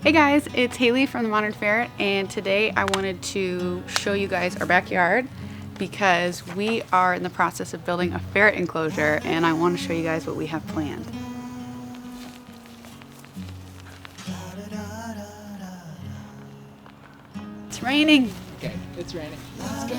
Hey guys, it's Haley from the Modern Ferret, and today I wanted to show you guys our backyard because we are in the process of building a ferret enclosure, and I want to show you guys what we have planned. It's raining. Okay, it's raining. Let's go.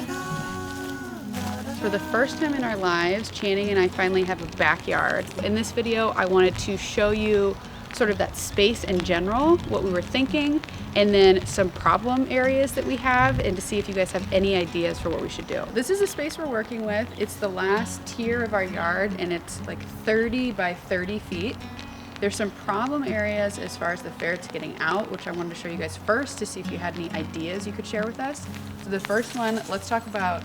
For the first time in our lives, Channing and I finally have a backyard. In this video, I wanted to show you sort of that space in general, what we were thinking, and then some problem areas that we have, and to see if you guys have any ideas for what we should do. This is the space we're working with. It's the last tier of our yard, and it's like 30 by 30 feet. There's some problem areas as far as the ferrets getting out, which I wanted to show you guys first to see if you had any ideas you could share with us. So the first one, let's talk about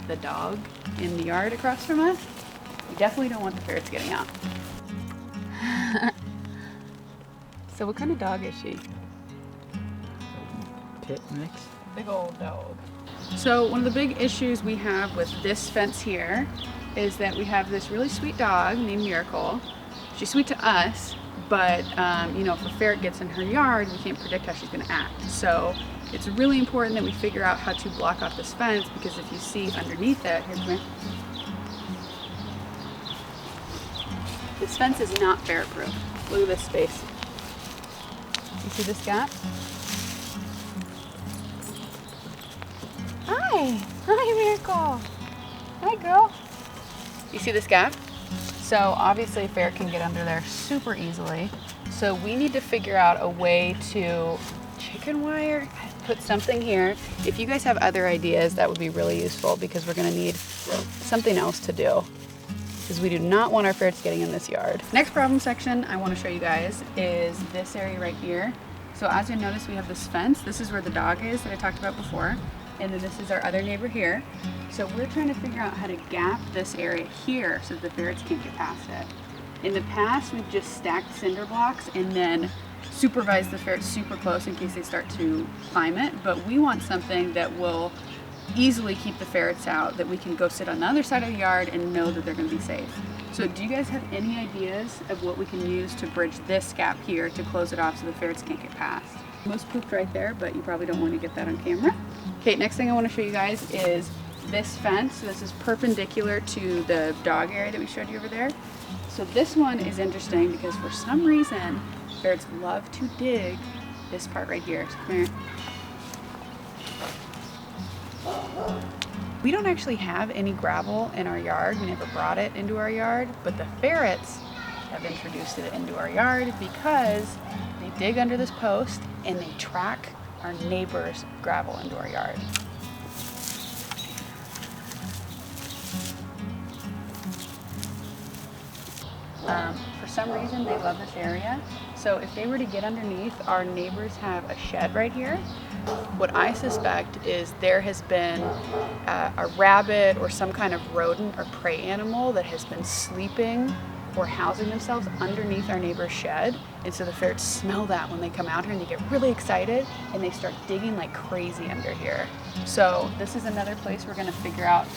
the dog in the yard across from us. We definitely don't want the ferrets getting out. So what kind of dog is she? Pit mix. Big old dog. So one of the big issues we have with this fence here is that we have this really sweet dog named Miracle. She's sweet to us, but you know, if a ferret gets in her yard, we can't predict how she's gonna act. So it's really important that we figure out how to block off this fence, because if you see underneath it, here, come here. This fence is not ferret proof. Look at this space. You see this gap? Hi! Hi, Miracle! Hi, girl! You see this gap? So obviously a ferret can get under there super easily. So we need to figure out a way to chicken wire, put something here. If you guys have other ideas, that would be really useful, because we're gonna need something else to do, because we do not want our ferrets getting in this yard. Next problem section I want to show you guys is this area right here. So as you notice, we have this fence. This is where the dog is that I talked about before. And then this is our other neighbor here. So we're trying to figure out how to gap this area here so that the ferrets can't get past it. In the past, we've just stacked cinder blocks and then supervised the ferrets super close in case they start to climb it. But we want something that will easily keep the ferrets out, that we can go sit on the other side of the yard and know that they're going to be safe. So do you guys have any ideas of what we can use to bridge this gap here to close it off so the ferrets can't get past? Most pooped right there, but you probably don't want to get that on camera. Okay, next thing I want to show you guys is this fence. So this is perpendicular to the dog area that we showed you over there. So this one is interesting because for some reason ferrets love to dig this part right here. So come here. We don't actually have any gravel in our yard. We never brought it into our yard, but the ferrets have introduced it into our yard because they dig under this post and they track our neighbor's gravel into our yard. For some reason, they love this area. So if they were to get underneath, our neighbors have a shed right here. What I suspect is there has been a rabbit or some kind of rodent or prey animal that has been sleeping or housing themselves underneath our neighbor's shed. And so the ferrets smell that when they come out here and they get really excited and they start digging like crazy under here. So this is another place we're gonna figure out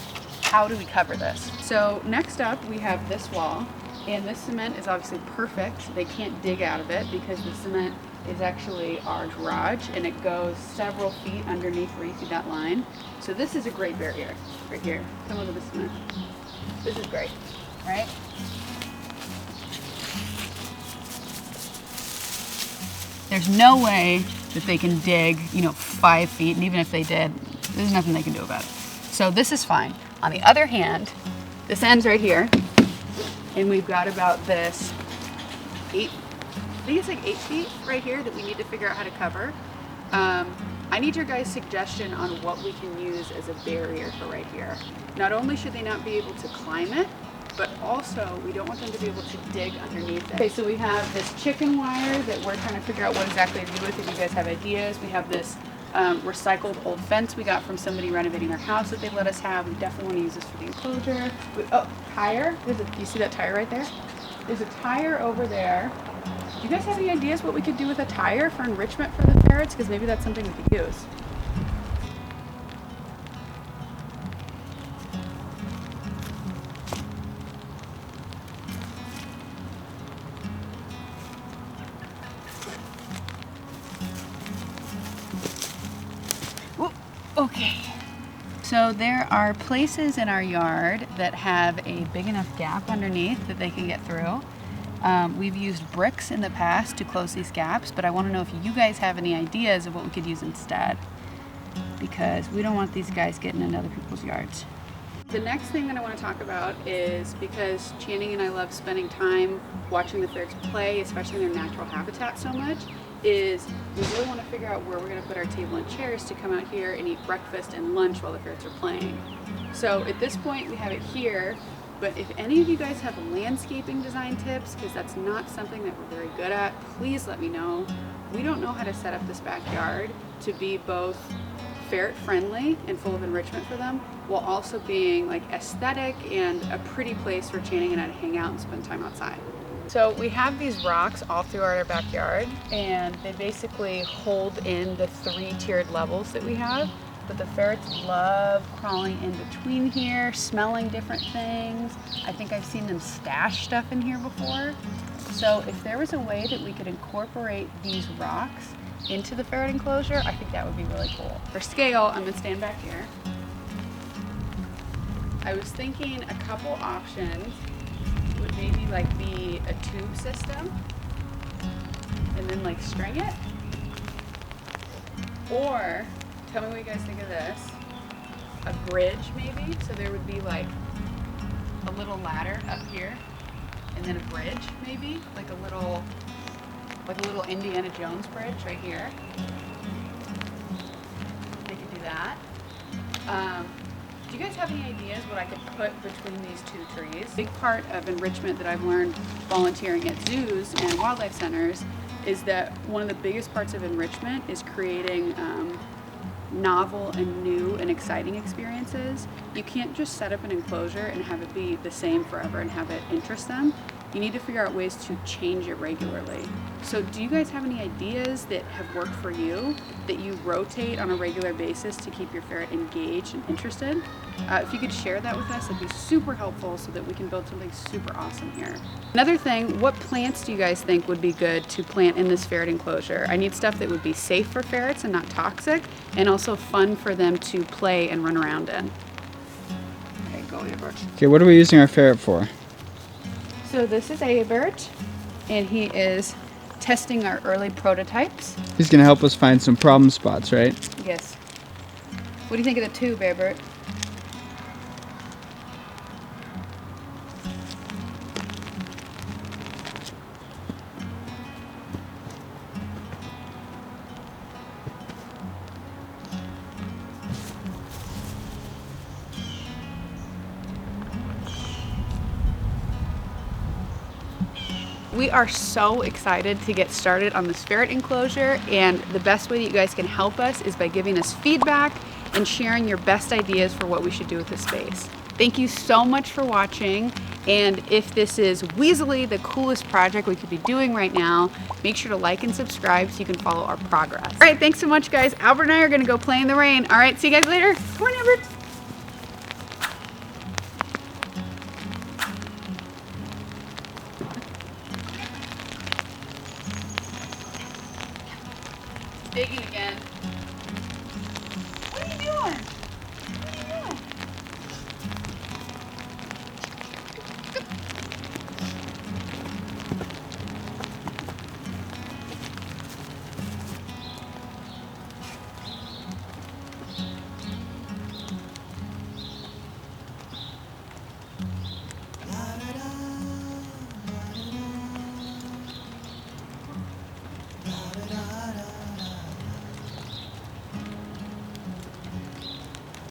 how do we cover this. So next up we have this wall, and this cement is obviously perfect. They can't dig out of it because the cement is actually our garage and it goes several feet underneath where you see that line. So this is a great barrier right here. Come look at the cement. This is great, right? There's no way that they can dig, 5 feet, and even if they did, there's nothing they can do about it. So this is fine. On the other hand, this ends right here, and we've got about this 8 feet right here that we need to figure out how to cover. I need your guys' suggestion on what we can use as a barrier for right here. Not only should they not be able to climb it, but also we don't want them to be able to dig underneath it. Okay, so we have this chicken wire that we're trying to figure out what exactly to do with. If you guys have ideas, we have this recycled old fence we got from somebody renovating their house that they let us have. We definitely want to use this for the enclosure. Tire. Do you see that tire right there? There's a tire over there. Do you guys have any ideas what we could do with a tire for enrichment for the ferrets? Because maybe that's something we could use. Okay. So there are places in our yard that have a big enough gap underneath that they can get through. We've used bricks in the past to close these gaps, but I want to know if you guys have any ideas of what we could use instead, because we don't want these guys getting into other people's yards. The next thing that I want to talk about is, because Channing and I love spending time watching the ferrets play, especially in their natural habitat so much, is we really want to figure out where we're going to put our table and chairs to come out here and eat breakfast and lunch while the ferrets are playing. So at this point we have it here, but if any of you guys have landscaping design tips, because that's not something that we're very good at, please let me know. We don't know how to set up this backyard to be both ferret friendly and full of enrichment for them, while also being like aesthetic and a pretty place for Channing and I to hang out and spend time outside. So we have these rocks all throughout our backyard, and they basically hold in the 3 tiered levels that we have. But the ferrets love crawling in between here, smelling different things. I think I've seen them stash stuff in here before. So if there was a way that we could incorporate these rocks into the ferret enclosure, I think that would be really cool. For scale, I'm gonna stand back here. I was thinking a couple options would maybe like be a tube system and then like string it, or tell me what you guys think of this, a bridge maybe, so there would be like a little ladder up here and then a bridge maybe, like a little Indiana Jones bridge right here. They could do that. Do you guys have any ideas what I could put between these 2 trees? Big part of enrichment that I've learned volunteering at zoos and wildlife centers is that one of the biggest parts of enrichment is creating novel and new and exciting experiences. You can't just set up an enclosure and have it be the same forever and have it interest them. You need to figure out ways to change it regularly. So do you guys have any ideas that have worked for you that you rotate on a regular basis to keep your ferret engaged and interested? If you could share that with us, it'd be super helpful so that we can build something super awesome here. Another thing, what plants do you guys think would be good to plant in this ferret enclosure? I need stuff that would be safe for ferrets and not toxic, and also fun for them to play and run around in. Okay, go Abert. Okay, what are we using our ferret for? So this is Abert, and he is testing our early prototypes. He's going to help us find some problem spots, right? Yes. What do you think of the tube, Abert? We are so excited to get started on this ferret enclosure, and the best way that you guys can help us is by giving us feedback and sharing your best ideas for what we should do with this space. Thank you so much for watching, and if this is weaselly the coolest project we could be doing right now, make sure to like and subscribe so you can follow our progress. All right, thanks so much guys. Albert and I are gonna go play in the rain. All right, see you guys later. Come on, Albert. Digging again.